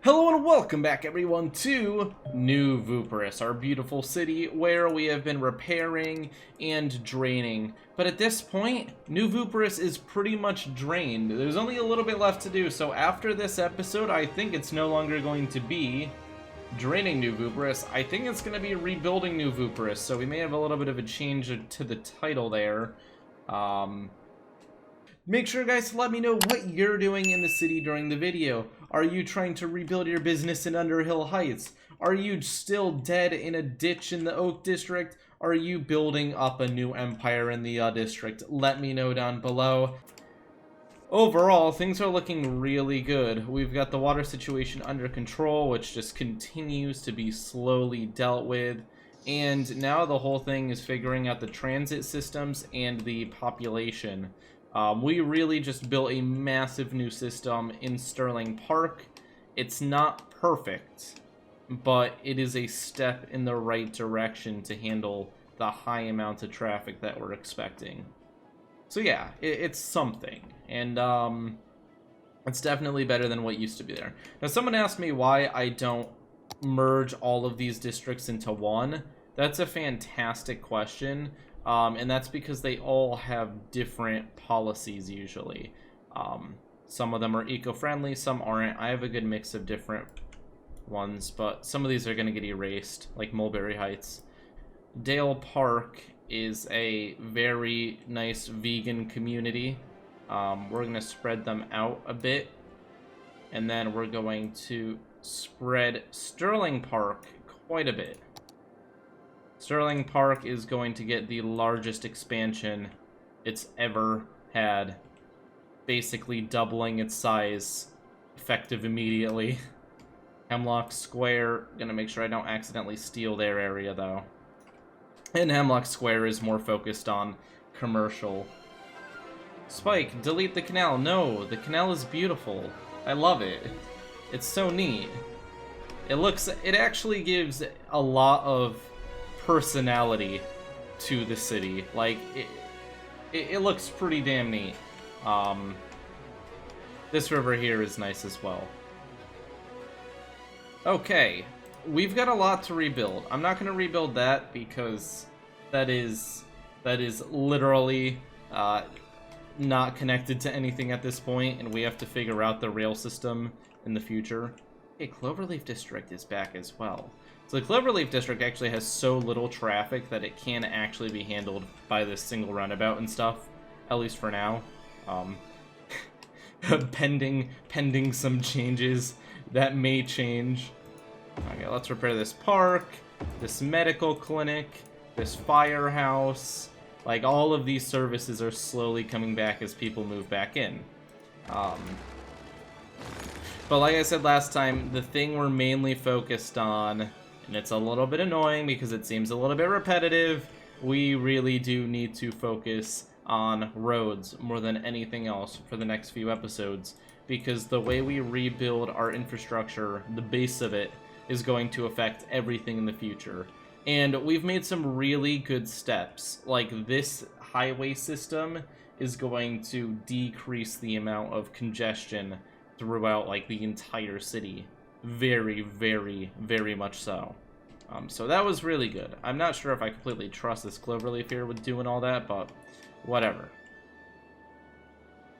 Hello and welcome back everyone to New Vooperis, our beautiful city where we have been repairing and draining. But at this point, New Vooperis is pretty much drained. There's only a little bit left to do, so after this episode, I think it's no longer going to be draining New Vooperis. I think it's going to be rebuilding New Vooperis, so we may have a little bit of a change to the title there. Make sure, guys, to let me know what you're doing in the city during the video. Are you trying to rebuild your business in Underhill Heights? Are you still dead in a ditch in the Oak District? Are you building up a new empire in the district? Let me know down below. Overall, things are looking really good. We've got the water situation under control, which just continues to be slowly dealt with. And now the whole thing is figuring out the transit systems and the population. We really just built a massive new system in Sterling Park. It's not perfect, but it is a step in the right direction to handle the high amount of traffic that we're expecting. So yeah, it's something, and it's definitely better than what used to be there. Now, someone asked me why I don't merge all of these districts into one. That's a fantastic question. And that's because they all have different policies usually. Some of them are eco-friendly, some aren't. I have a good mix of different ones, but some of these are going to get erased, like Mulberry Heights. Dale Park is a very nice vegan community. We're going to spread them out a bit, and then we're going to spread Sterling Park quite a bit. Sterling Park is going to get the largest expansion it's ever had, basically doubling its size, effective immediately. Hemlock Square, gonna make sure I don't accidentally steal their area though. And Hemlock Square is more focused on commercial. Spike, delete the canal. No, the canal is beautiful. I love it. It's so neat. It actually gives a lot of personality to the city. Like, it looks pretty damn neat. This river here is nice as well. Okay, we've got a lot to rebuild. I'm not going to rebuild that because that is literally not connected to anything at this point, and we have to figure out the rail system in the future. Okay, Cloverleaf District is back as well. So the Cloverleaf District actually has so little traffic that it can actually be handled by this single roundabout and stuff, at least for now. Pending some changes that may change. Okay, let's repair this park, this medical clinic, this firehouse. Like, all of these services are slowly coming back as people move back in. But like I said last time, the thing we're mainly focused on, and it's a little bit annoying because it seems a little bit repetitive, we really do need to focus on roads more than anything else for the next few episodes, because the way we rebuild our infrastructure, the base of it, is going to affect everything in the future. And we've made some really good steps. Like, this highway system is going to decrease the amount of congestion throughout, like, the entire city. Very, very, very much so. So that was really good. I'm not sure if I completely trust this Cloverleaf here with doing all that, but whatever.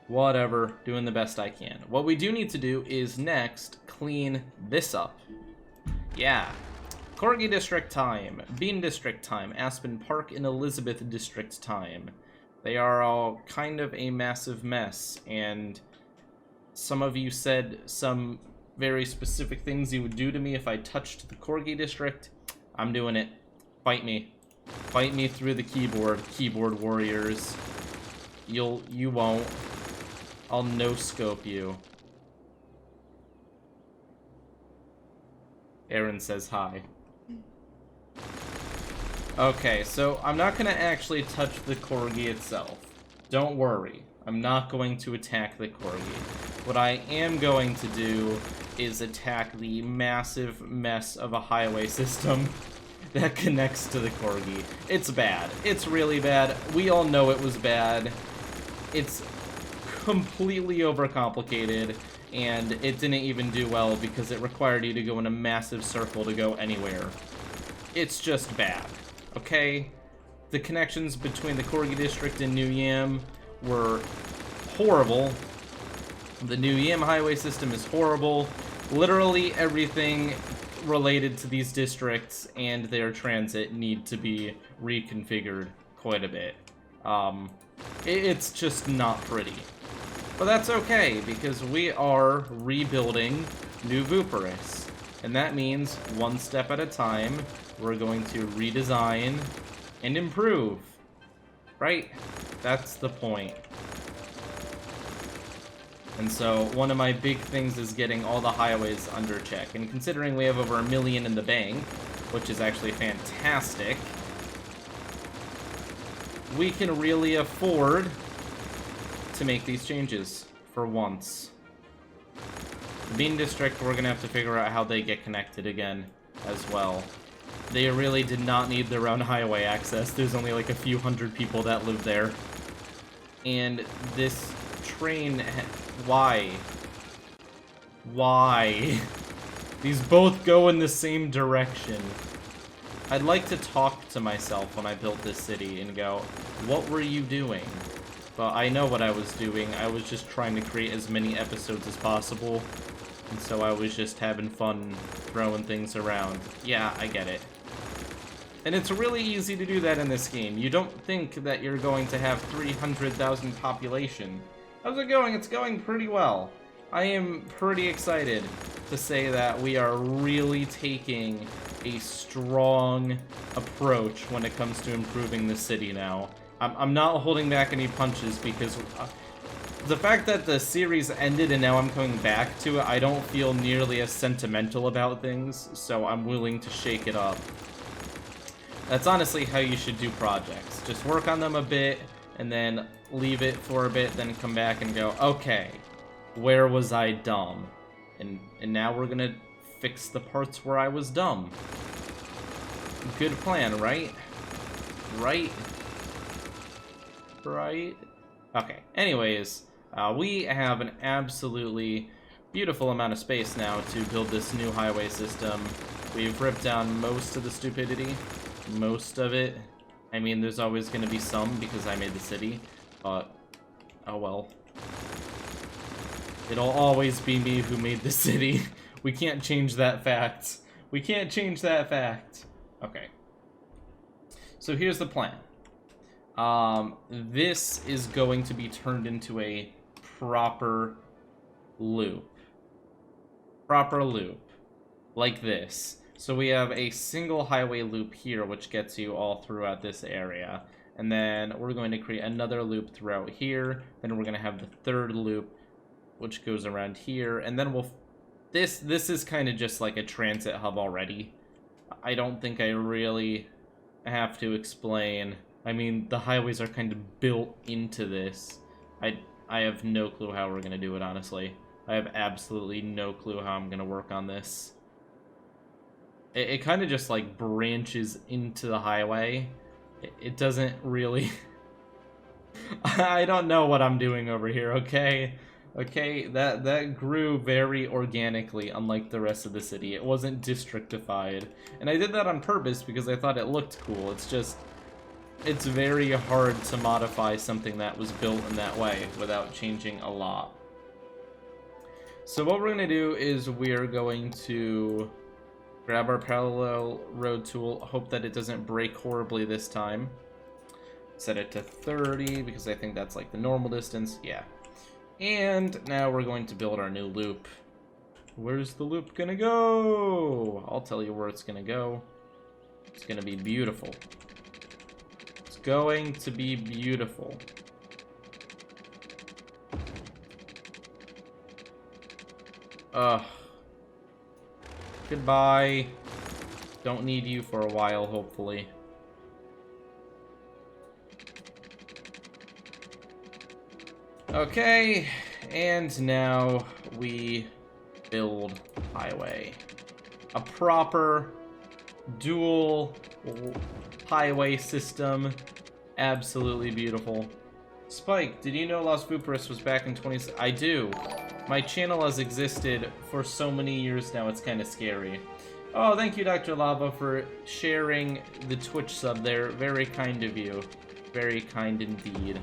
Whatever, doing the best I can. What we do need to do is next clean this up. Yeah. Corgi District time, Bean District time, Aspen Park and Elizabeth District time. They are all kind of a massive mess, and some of you said some very specific things you would do to me if I touched the Corgi District. I'm doing it. Fight me. Fight me through the keyboard warriors. You won't. I'll no-scope you. Aaron says hi. Okay, so I'm not gonna actually touch the Corgi itself. Don't worry. I'm not going to attack the Corgi. What I am going to do is attack the massive mess of a highway system that connects to the Corgi. It's bad. It's really bad. We all know it was bad. It's completely overcomplicated. and it didn't even do well because it required you to go in a massive circle to go anywhere. It's just bad, okay? The connections between the Corgi district and New Yam were horrible. The New Yam highway system is horrible. Literally everything related to these districts and their transit need to be reconfigured quite a bit. It's just not pretty. But that's okay, because we are rebuilding New Vooperis. And that means, one step at a time, we're going to redesign and improve. Right? That's the point. And so, one of my big things is getting all the highways under check. And considering we have over 1 million in the bank, which is actually fantastic, we can really afford to make these changes for once. The Bean District, we're gonna have to figure out how they get connected again as well. They really did not need their own highway access. There's only like a few hundred people that live there. And this train, why? Why? These both go in the same direction. I'd like to talk to myself when I built this city and go, what were you doing? Well, I know what I was doing. I was just trying to create as many episodes as possible. And so I was just having fun throwing things around. Yeah, I get it. And it's really easy to do that in this game. You don't think that you're going to have 300,000 population. How's it going? It's going pretty well. I am pretty excited to say that we are really taking a strong approach when it comes to improving the city now. I'm not holding back any punches because the fact that the series ended and now I'm coming back to it, I don't feel nearly as sentimental about things, so I'm willing to shake it up. That's honestly how you should do projects. Just work on them a bit, and then leave it for a bit, then come back and go, okay, where was I dumb? And now we're gonna fix the parts where I was dumb. Good plan, right? Right? Right? Okay, anyways, we have an absolutely beautiful amount of space now to build this new highway system. We've ripped down most of the stupidity. Most of it. I mean, there's always going to be some because I made the city, but oh well. It'll always be me who made the city. We can't change that fact. We can't change that fact. Okay. So here's the plan. This is going to be turned into a proper loop. Proper loop. Like this. So we have a single highway loop here, which gets you all throughout this area. And then we're going to create another loop throughout here. Then we're going to have the third loop, which goes around here. And then we'll... This is kind of just like a transit hub already. I don't think I really have to explain. I mean, the highways are kind of built into this. I have no clue how we're going to do it, honestly. I have absolutely no clue how I'm going to work on this. It kind of just, like, branches into the highway. It doesn't really... I don't know what I'm doing over here, okay? Okay, that grew very organically, unlike the rest of the city. It wasn't districtified. And I did that on purpose because I thought it looked cool. It's just... It's very hard to modify something that was built in that way without changing a lot. So what we're going to do is we're going to grab our parallel road tool, hope that it doesn't break horribly this time. Set it to 30 because I think that's like the normal distance. Yeah. And now we're going to build our new loop. Where's the loop gonna go? I'll tell you where it's gonna go. It's gonna be beautiful. It's going to be beautiful. Ugh. Goodbye. Don't need you for a while, hopefully. Okay, and now we build highway. A proper dual highway system. Absolutely beautiful. Spike, did you know Las Vooperis was back in 20... I do. My channel has existed for so many years now, it's kind of scary. Oh, thank you, Dr. Lava, for sharing the Twitch sub there. Very kind of you. Very kind indeed.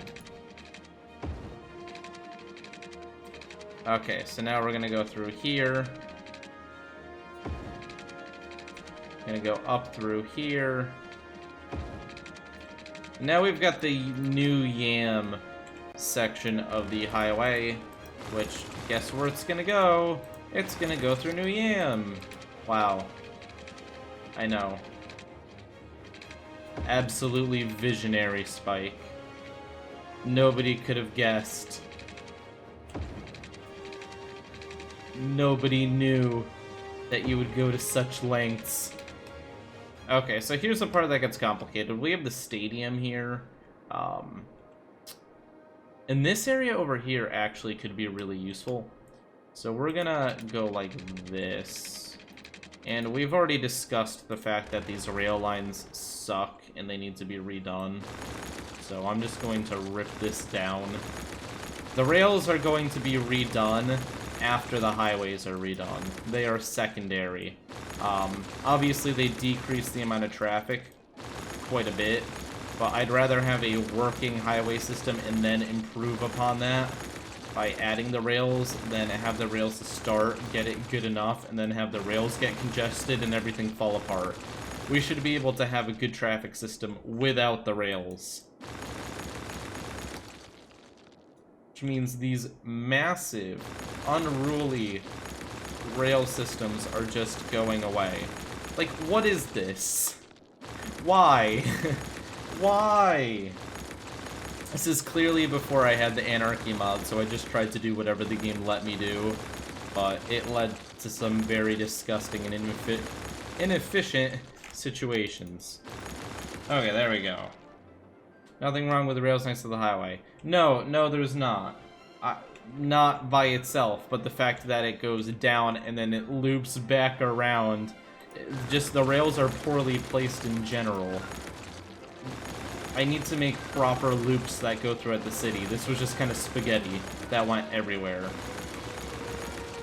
Okay, so now we're gonna go through here. Gonna go up through here. Now we've got the new Yam section of the highway, which, guess where it's gonna go? It's gonna go through New Yam. Wow. I know. Absolutely visionary, Spike. Nobody could have guessed. Nobody knew that you would go to such lengths. Okay, so here's the part that gets complicated. We have the stadium here. And this area over here actually could be really useful. So we're gonna go like this. And we've already discussed the fact that these rail lines suck and they need to be redone. So I'm just going to rip this down. The rails are going to be redone after the highways are redone. They are secondary. Obviously they decrease the amount of traffic quite a bit, but I'd rather have a working highway system and then improve upon that by adding the rails than have the rails to start, get it good enough, and then have the rails get congested and everything fall apart. We should be able to have a good traffic system without the rails. Which means these massive, unruly rail systems are just going away. Like, what is this? Why? Why? This is clearly before I had the Anarchy mod, so I just tried to do whatever the game let me do. But it led to some very disgusting and inefficient situations. Okay, there we go. Nothing wrong with the rails next to the highway. No, there's not. Not by itself, but the fact that it goes down and then it loops back around. Just the rails are poorly placed in general. I need to make proper loops that go throughout the city. This was just kind of spaghetti that went everywhere.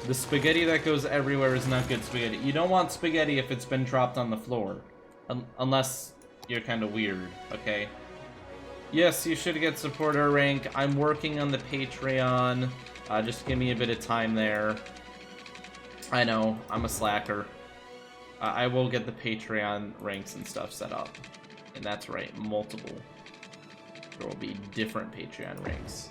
The spaghetti that goes everywhere is not good spaghetti. You don't want spaghetti if it's been dropped on the floor. Unless you're kind of weird, okay? Yes, you should get supporter rank. I'm working on the Patreon. Just give me a bit of time there. I know, I'm a slacker. I will get the Patreon ranks and stuff set up. And that's right, multiple. There will be different Patreon ranks.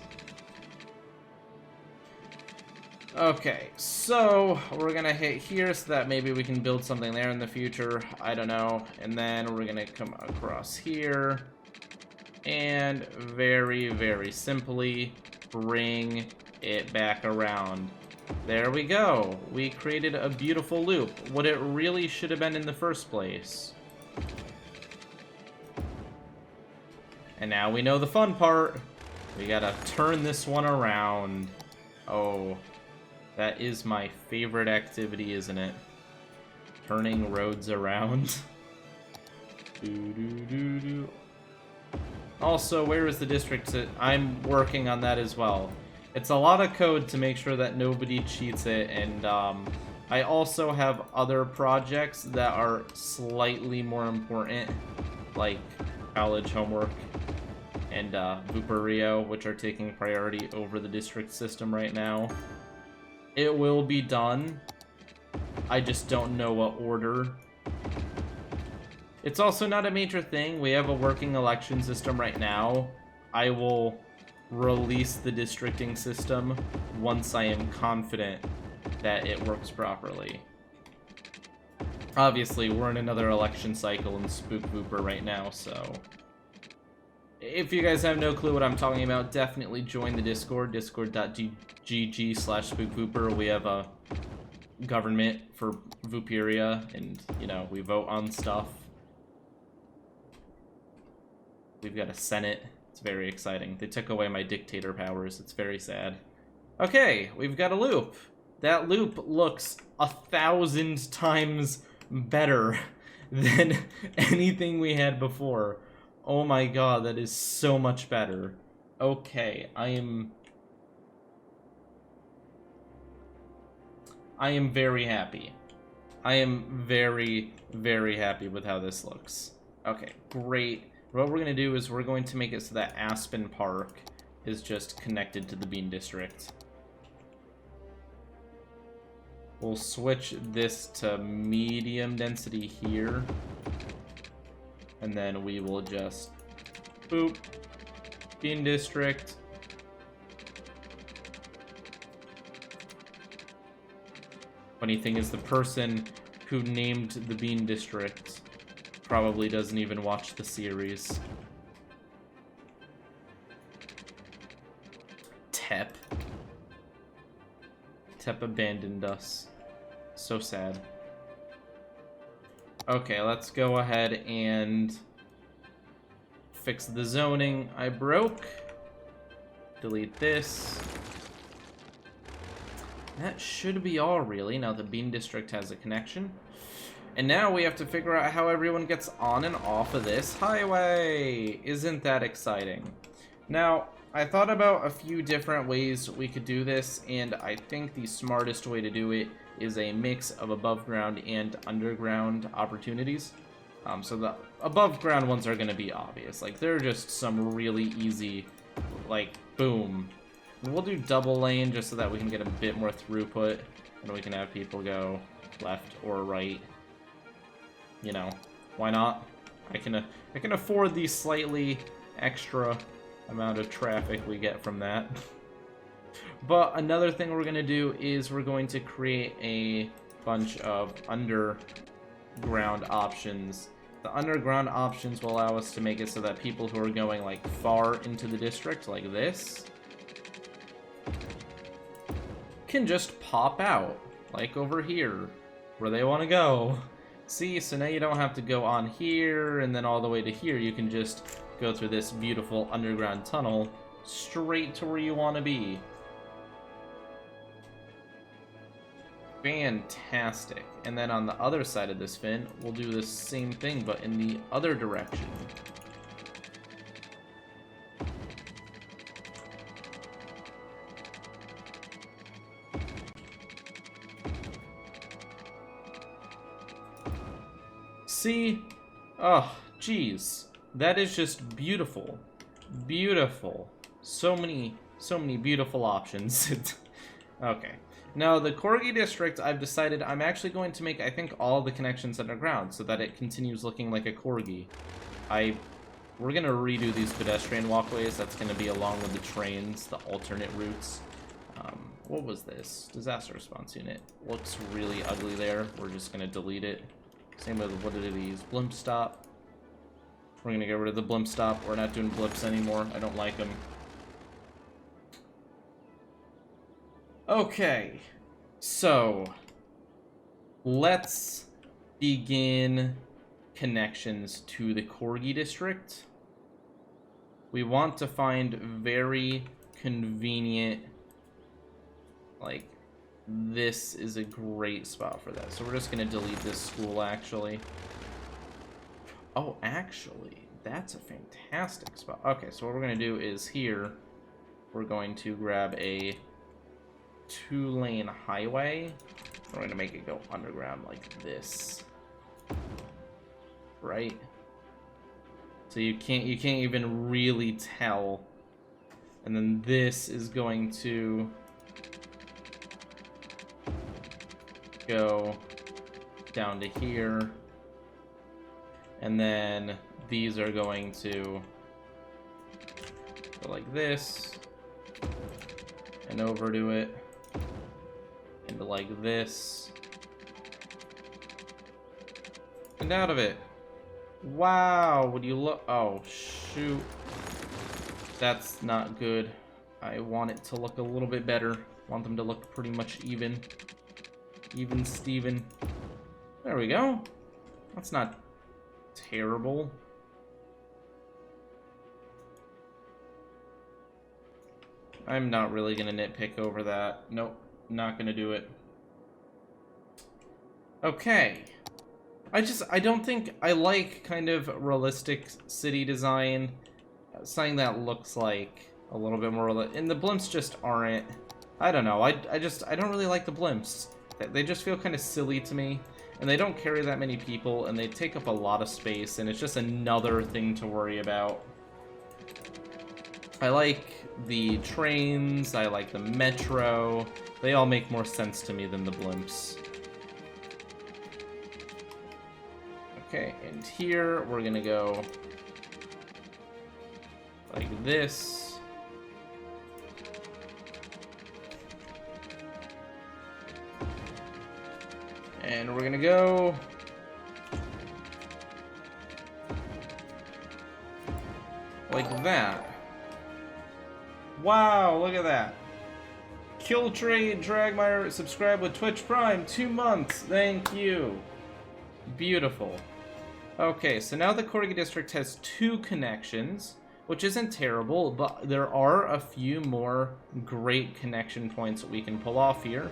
Okay, so we're gonna hit here so that maybe we can build something there in the future. I don't know. And then we're gonna come across here. And very, very simply bring it back around. There we go. We created a beautiful loop. What it really should have been in the first place. And now we know the fun part. We gotta turn this one around. Oh, that is my favorite activity, isn't it? Turning roads around. Doo-doo-doo-doo. Also, where is the district? I'm working on that as well. It's a lot of code to make sure that nobody cheats it, and I also have other projects that are slightly more important, like college homework and Vooperia, which are taking priority over the district system right now. It will be done. I just don't know what order. It's also not a major thing. We have a working election system right now. I will release the districting system once I am confident that it works properly. Obviously, we're in another election cycle in Spook Vooper right now, so if you guys have no clue what I'm talking about, definitely join the Discord, discord.gg/spookvooper. We have a government for Vooperia, and, you know, we vote on stuff. We've got a Senate. It's very exciting. They took away my dictator powers. It's very sad. Okay, we've got a loop. That loop looks 1,000 times better than anything we had before. Oh my god, that is so much better. Okay, I am I am very happy. I am very, very happy with how this looks. Okay, great. What we're going to do is we're going to make it so that Aspen Park is just connected to the Bean District. We'll switch this to medium density here. And then we will just boop, Bean District. Funny thing is, the person who named the Bean District probably doesn't even watch the series. Tep abandoned us. So sad. Okay, let's go ahead and fix the zoning I broke. Delete this. That should be all, really, now the Bean District has a connection. And now we have to figure out how everyone gets on and off of this highway. Isn't that exciting? Now, I thought about a few different ways we could do this, and I think the smartest way to do it is a mix of above ground and underground opportunities. So the above ground ones are going to be obvious. Like, they're just some really easy, like, boom. We'll do double lane just so that we can get a bit more throughput, and we can have people go left or right. You know, why not? I can afford the slightly extra amount of traffic we get from that. But another thing we're going to do is we're going to create a bunch of underground options. The underground options will allow us to make it so that people who are going like far into the district, like this, can just pop out, like over here, where they want to go. See, so now you don't have to go on here and then all the way to here. You can just go through this beautiful underground tunnel straight to where you want to be. Fantastic. And then on the other side of this fin, we'll do the same thing, but in the other direction. See? Oh, geez. That is just beautiful. Beautiful. So many beautiful options. Okay. Now, the Corgi district, I've decided I'm actually going to make, I think, all the connections underground so that it continues looking like a Corgi. We're going to redo these pedestrian walkways. That's going to be along with the trains, the alternate routes. What was this? Disaster response unit. Looks really ugly there. We're just going to delete it. Same with, what are these? Blimp stop. We're going to get rid of the blimp stop. We're not doing blips anymore. I don't like them. Okay, so let's begin connections to the Corgi district. We want to find very convenient, like, this is a great spot for that. So we're just going to delete this school, actually. Oh, actually, that's a fantastic spot. Okay, so what we're going to do is here, we're going to grab a 2-lane highway. We're going to make it go underground like this. Right? So you can't even really tell. And then this is going to go down to here. And then these are going to go like this. And over to it. And like this. And out of it. Wow, would you look? Oh, shoot. That's not good. I want it to look a little bit better. I want them to look pretty much even. Even Steven. There we go. That's not terrible. I'm not really gonna nitpick over that. Nope, not gonna do it. Okay. I don't think I like kind of realistic city design. Something that looks like a little bit more and the blimps just aren't. I don't know. I don't really like the blimps. They just feel kind of silly to me, and they don't carry that many people, and they take up a lot of space, and it's just another thing to worry about. I like the trains, I like the metro. They all make more sense to me than the blimps. Okay, and here we're gonna go like this. And we're gonna go like that. Wow, look at that. Kill Trade, Dragmire, subscribe with Twitch Prime, 2 months. Thank you. Beautiful. Okay, so now the Corgi District has 2 connections, which isn't terrible, but there are a few more great connection points that we can pull off here.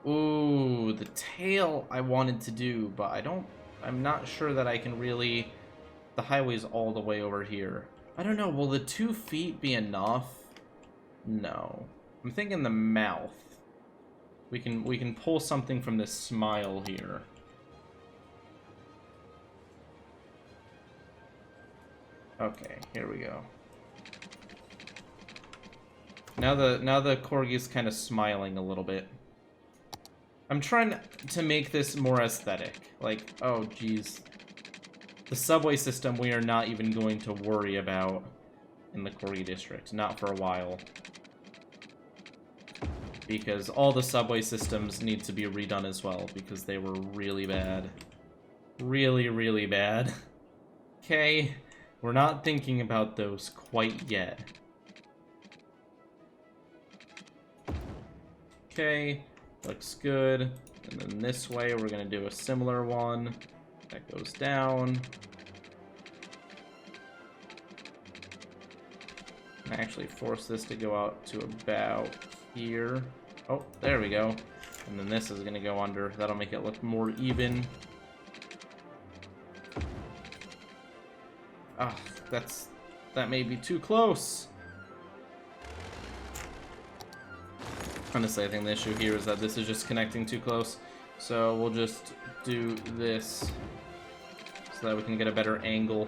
Ooh, the tail I wanted to do, but I'm not sure that I can really... The highway's all the way over here. I don't know, will the 2 feet be enough? No. I'm thinking the mouth. We can pull something from this smile here. Okay, here we go. Now the Corgi's kind of smiling a little bit. I'm trying to make this more aesthetic. Like, oh geez. The subway system we are not even going to worry about in the Corgi District. Not for a while. Because all the subway systems need to be redone as well, because they were really bad. Really, really bad. Okay, we're not thinking about those quite yet. Okay, looks good. And then this way we're gonna do a similar one. That goes down. And actually force this to go out to about here. Oh, there we go. And then this is gonna go under. That'll make it look more even. Ah, that may be too close. Honestly, I think the issue here is that this is just connecting too close. So we'll just do this so that we can get a better angle.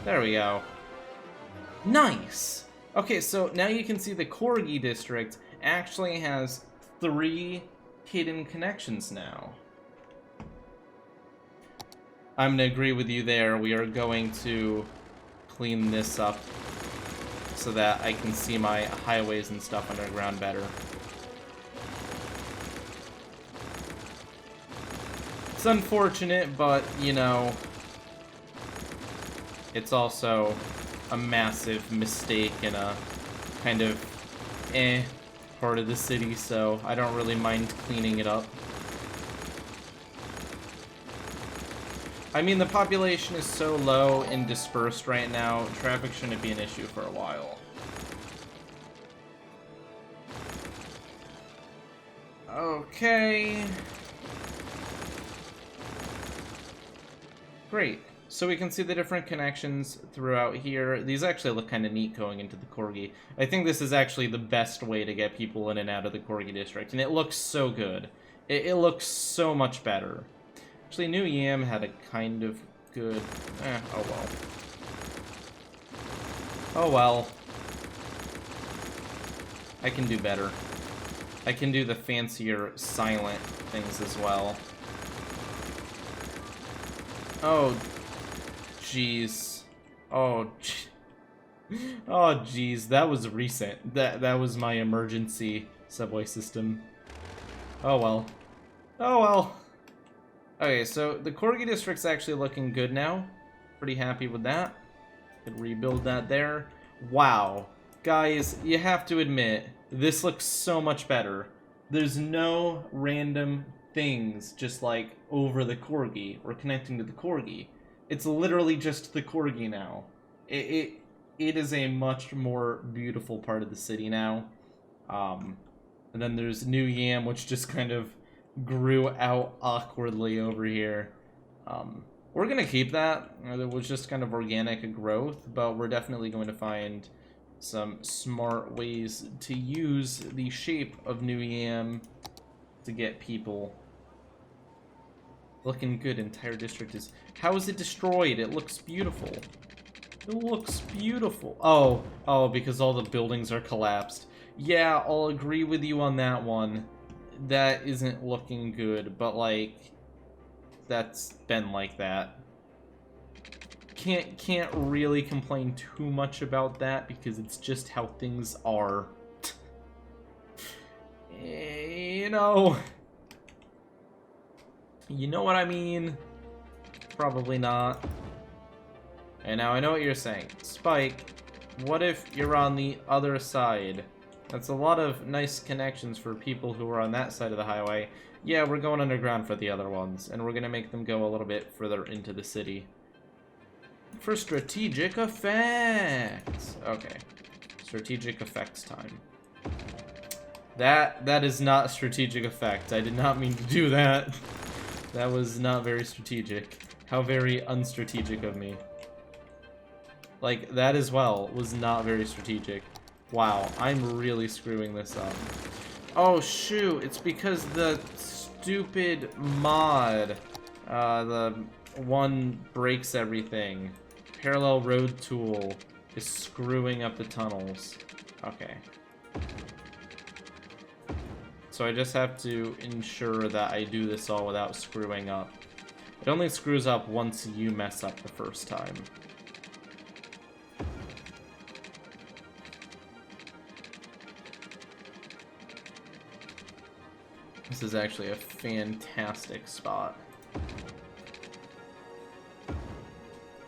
There we go. Nice! Okay, so now you can see the Corgi District actually has 3 hidden connections now. I'm gonna agree with you there. We are going to clean this up so that I can see my highways and stuff underground better. It's unfortunate, but, you know, it's also a massive mistake in a kind of part of the city, so I don't really mind cleaning it up. I mean, the population is so low and dispersed right now, traffic shouldn't be an issue for a while. Okay. Great. So we can see the different connections throughout here. These actually look kind of neat going into the Corgi. I think this is actually the best way to get people in and out of the Corgi District, and it looks so good. It looks so much better. Actually, New Yam had a kind of good... oh well. Oh well. I can do better. I can do the fancier silent things as well. Oh, jeez. Oh, oh, jeez. That was recent. That was my emergency subway system. Oh well. Oh well. Okay, so the Corgi District's actually looking good now. Pretty happy with that. Could rebuild that there. Wow. Guys, you have to admit, this looks so much better. There's no random things just like over the Corgi or connecting to the Corgi. It's literally just the Corgi now. It is a much more beautiful part of the city now. And then there's New Yam, which just kind of grew out awkwardly over here. We're gonna keep that. It was just kind of organic growth, but we're definitely going to find some smart ways to use the shape of New Yam to get people looking good. Entire district is... How is it destroyed? It looks beautiful. It looks beautiful. Oh, because all the buildings are collapsed. Yeah, I'll agree with you on that one. That isn't looking good, but like, that's been like that. Can't really complain too much about that because it's just how things are. You know what I mean? Probably not. And now I know what you're saying. Spike, what if you're on the other side? That's a lot of nice connections for people who are on that side of the highway. Yeah, we're going underground for the other ones, and we're gonna make them go a little bit further into the city. For strategic effects! Okay. Strategic effects time. That is not strategic effect. I did not mean to do that. That was not very strategic. How very unstrategic of me. Like, that as well was not very strategic. Wow, I'm really screwing this up. Oh, shoot, it's because the stupid mod, the one breaks everything. Parallel road tool is screwing up the tunnels. Okay. So I just have to ensure that I do this all without screwing up. It only screws up once you mess up the first time. This is actually a fantastic spot.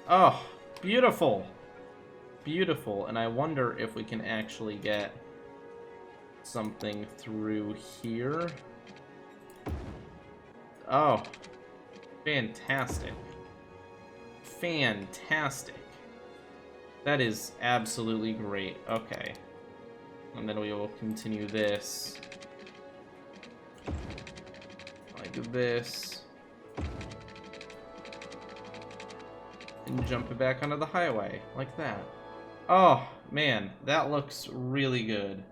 Oh, beautiful! Beautiful, and I wonder if we can actually get something through here. Oh, fantastic. Fantastic. That is absolutely great. Okay. And then we will continue this. Like this. And jump it back onto the highway. Like that. Oh, man. That looks really good.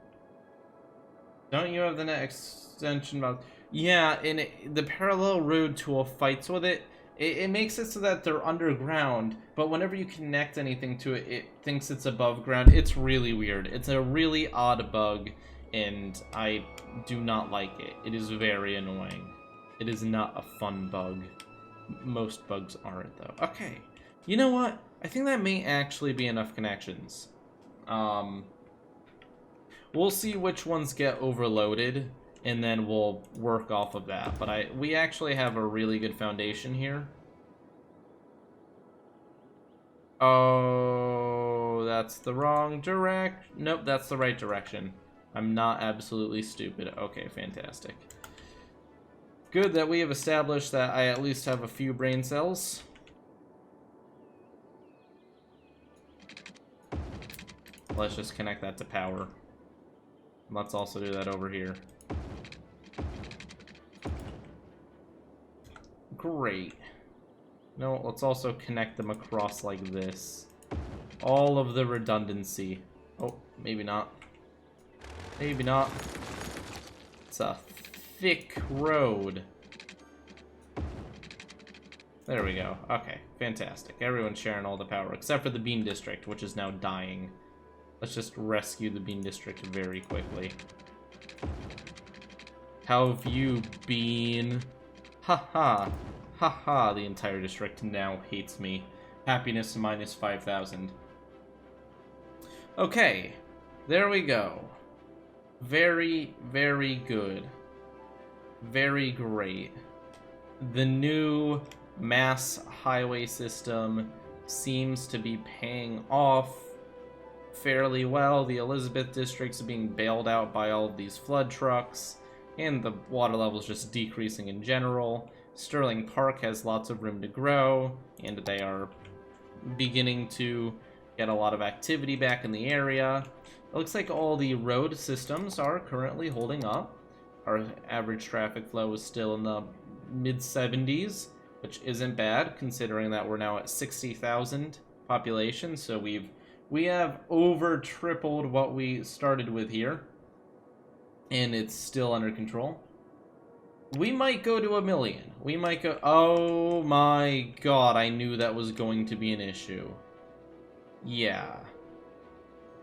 Don't you have the next extension mod? Yeah, and the parallel road tool fights with it. It makes it so that they're underground, but whenever you connect anything to it, it thinks it's above ground. It's really weird. It's a really odd bug, and I do not like it. It is very annoying. It is not a fun bug. Most bugs aren't, though. Okay. You know what? I think that may actually be enough connections. We'll see which ones get overloaded, and then we'll work off of that. But we actually have a really good foundation here. Oh, that's the wrong direction. Nope, that's the right direction. I'm not absolutely stupid. Okay, fantastic. Good that we have established that I at least have a few brain cells. Let's just connect that to power. Let's also do that over here. Great. No, let's also connect them across like this. All of the redundancy. Oh, maybe not. Maybe not. It's a thick road. There we go. Okay, fantastic. Everyone's sharing all the power, except for the Bean District, which is now dying. Let's just rescue the Bean District very quickly. How have you been? Haha. Haha, the entire district now hates me. Happiness minus 5,000. Okay, there we go. Very, very good. Very great. The new mass highway system seems to be paying off fairly well. The Elizabeth districts are being bailed out by all of these flood trucks, and the water level is just decreasing in general. Sterling Park has lots of room to grow, and they are beginning to get a lot of activity back in the area. It looks like all the road systems are currently holding up. Our average traffic flow is still in the mid-70s, which isn't bad, considering that we're now at 60,000 population, so we've We have over tripled what we started with here. And it's still under control. We might go to 1 million. We might go... Oh my god, I knew that was going to be an issue. Yeah.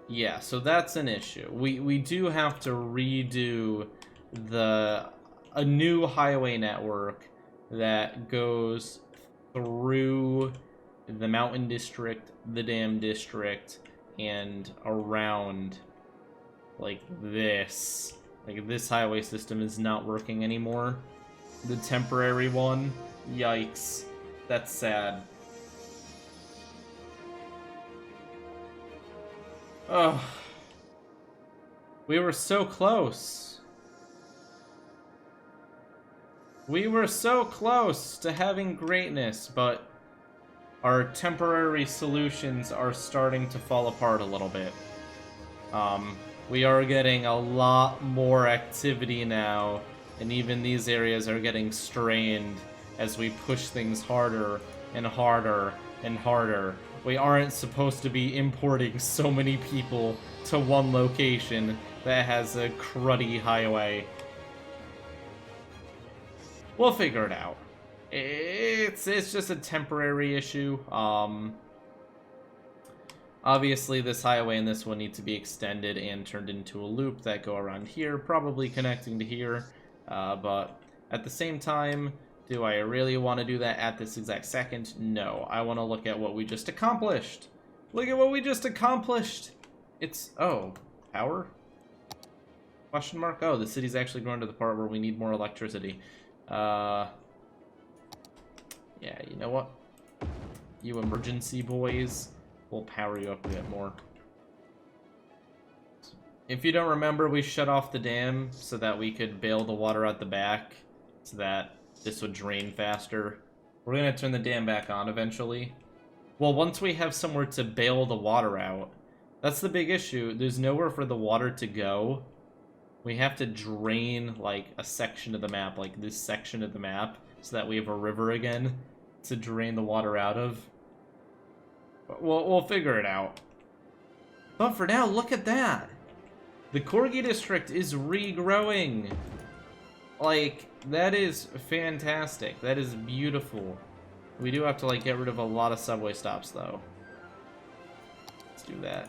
Yeah, so that's an issue. We do have to redo a new highway network that goes through the mountain district, the dam district, and around like this. Like, this highway system is not working anymore. The temporary one, yikes. That's sad. Oh. We were so close. We were so close to having greatness, but our temporary solutions are starting to fall apart a little bit. We are getting a lot more activity now, and even these areas are getting strained as we push things harder and harder and harder. We aren't supposed to be importing so many people to one location that has a cruddy highway. We'll figure it out. It's just a temporary issue. Obviously, this highway and this one need to be extended and turned into a loop that go around here, probably connecting to here. But at the same time, do I really want to do that at this exact second? No. I want to look at what we just accomplished. Look at what we just accomplished. It's... Oh. Power? Question mark? Oh, the city's actually going to the part where we need more electricity. Yeah, you know what? You emergency boys. We'll power you up a bit more. If you don't remember, we shut off the dam so that we could bail the water out the back, so that this would drain faster. We're gonna turn the dam back on eventually. Well, once we have somewhere to bail the water out, that's the big issue. There's nowhere for the water to go. We have to drain, like, a section of the map, like this section of the map, so that we have a river again to drain the water out of. We'll figure it out. But for now, look at that. The Corgi district is regrowing. Like, that is fantastic. That is beautiful. We do have to, like, get rid of a lot of subway stops, though. Let's do that.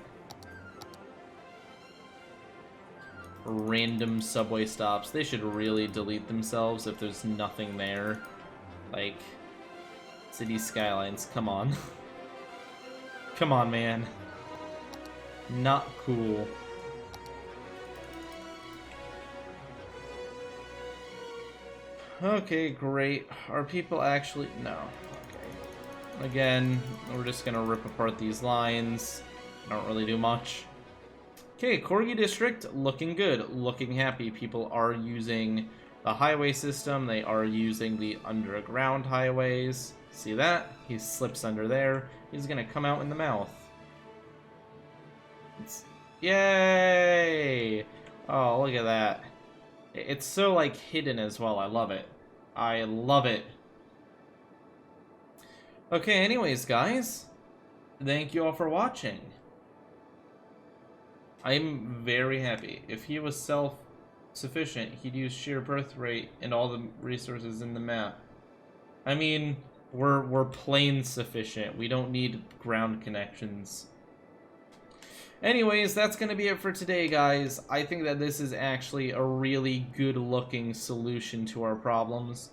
Random subway stops. They should really delete themselves if there's nothing there. Like, Cities Skylines, come on. Come on, man. Not cool. Okay, great. Are people actually... No. Okay. Again, we're just gonna rip apart these lines. Don't really do much. Okay, Corgi District, looking good. Looking happy. People are using the highway system. They are using the underground highways. See that? He slips under there. He's gonna come out in the mouth. Yay! Oh, look at that. It's so, like, hidden as well. I love it. I love it. Okay, anyways, guys. Thank you all for watching. I'm very happy. If he was self-sufficient, he'd use sheer birth rate and all the resources in the map. I mean, we're plane sufficient. We don't need ground connections. Anyways, that's going to be it for today, guys. I think that this is actually a really good-looking solution to our problems.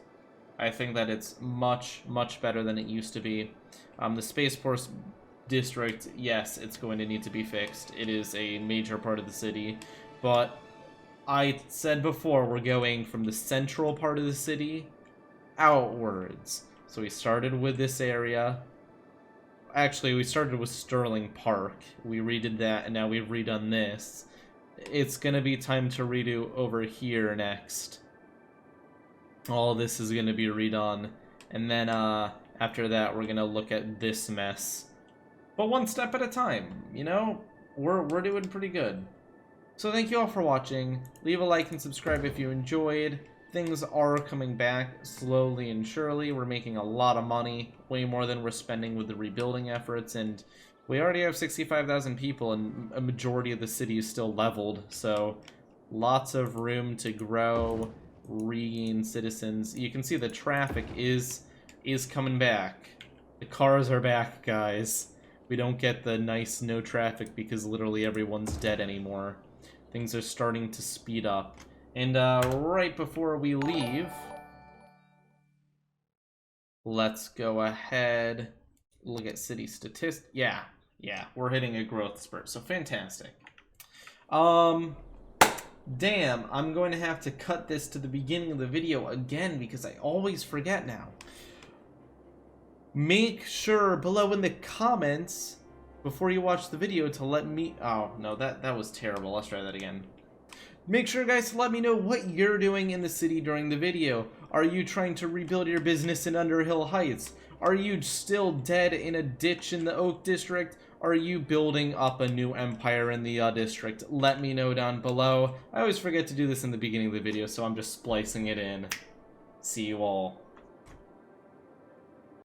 I think that it's much, much better than it used to be. The Space Force District, yes, it's going to need to be fixed. It is a major part of the city. But I said before, we're going from the central part of the city outwards. So we started with this area. Actually, we started with Sterling Park. We redid that, and now we've redone this. It's gonna be time to redo over here next. All this is gonna be redone. And then, after that, we're gonna look at this mess. But one step at a time, you know? We're doing pretty good. So thank you all for watching. Leave a like and subscribe if you enjoyed. Things are coming back slowly and surely. We're making a lot of money, way more than we're spending with the rebuilding efforts, and We already have 65,000 people, and a majority of the city is still leveled, so lots of room to grow, regain citizens. You can see the traffic is coming back. The cars are back, guys. We don't get the nice no traffic because literally everyone's dead anymore. Things are starting to speed up. And right before we leave, let's go ahead, look at city statistics. Yeah, we're hitting a growth spurt, so fantastic. Damn, I'm going to have to cut this to the beginning of the video again because I always forget now. Make sure below in the comments before you watch the video to let me... Oh, no, that was terrible. Let's try that again. Make sure, guys, to let me know what you're doing in the city during the video. Are you trying to rebuild your business in Underhill Heights? Are you still dead in a ditch in the Oak District? Are you building up a new empire in the district? Let me know down below. I always forget to do this in the beginning of the video, so I'm just splicing it in. See you all.